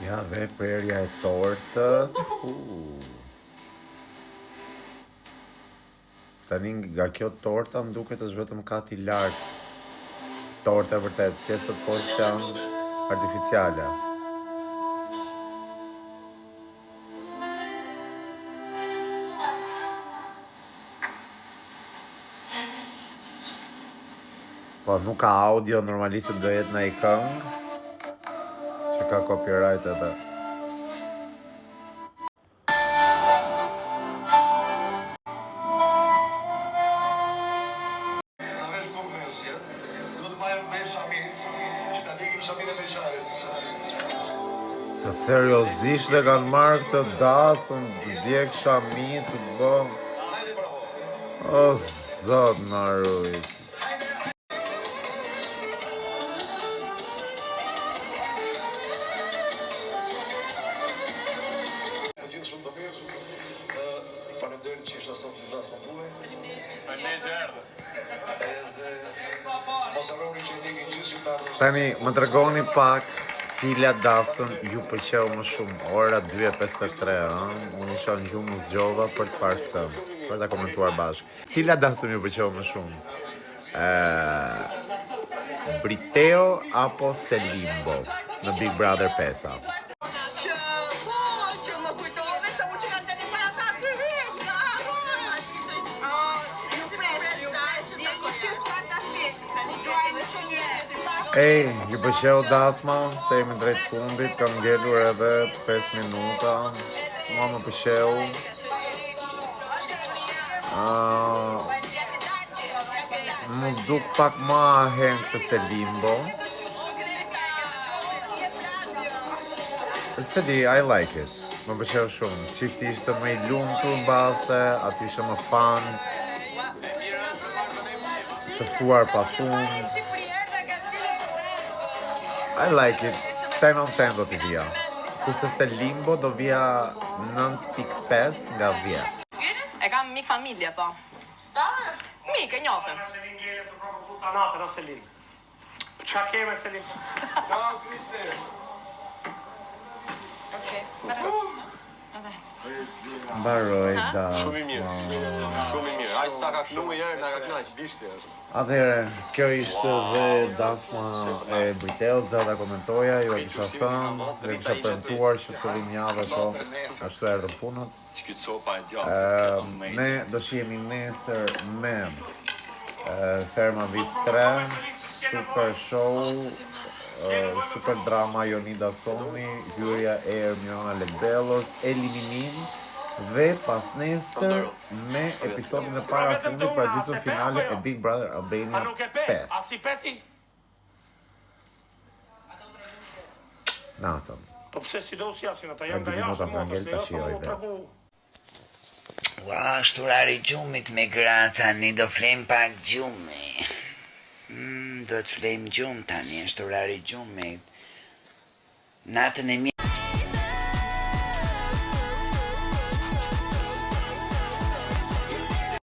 Ja dhe prerja e tortës. Tani nga kjo torta më duket është vetëm kati lartë. Torta e vërtet, pjesët poshtë janë artificiale. Po, nuk ka audio, normalisht do jetë në i këngë që ka copyright edhe. Se seriozisht dhe kanë marrë këtë dasën, të djekë Shami, të bëm. O, zot në rujt. Tani, më tregoni pak cila dasën ju pëlqeu më shumë. Ora 2:53, unë isha në gjumë u zgjova për të parë këtë, për ta komentuar bashkë. Cila dasën ju pëlqeu më shumë? Briteo apo Selimbo në Big Brother 5? Ej, ju pëlqeu dasma, se jemi drejt fundit, kam ngelur edhe 5 minuta, mua më pëlqeu. Më duk pak ma heng se Selimbo. Se di, I like it, më pëlqeu shumë. Qifti ishte më i lumtur mbase, aty ishte më fan, të ftuar pa fund. I like it, 10 on 10 do t'i vija. Kurse Selimbo do vija 9.5 nga 10. E kam mik familje, po. Mik, e njofem. Selin gjerë të provoku të natë, në Selin. Qa keme, Selin? Ka, Kriste. Okej, Mbaroj dasma. Shumë i mirë. Shumë i mirë. Aq sa ka filluar herë na ka kënaq. Bishti është. Atëherë, kjo ishte dhe dasma e Briteos, dhe ta komentoja, ju e kisha thënë, dhe kisha premtuar që fillim jave, po, ashtu erdhën punët. Ne do shihemi nesër me Ferma Vit 3, super show, super drama Jonida Soni, hyrja e Ermiona Lebellos, eliminim, dhe pas nesër me episodin e para fundit për gjysmën finale e Big Brother Albania 5. Natën. Po pse si do si asin, ata E janë dy nga minuta jashtë, për ngel të shioj Ua, shturari gjumit me gra tani, do flem pak gjumi. Do të flem gjumë tani, shturari gjumit. Natën e mirë.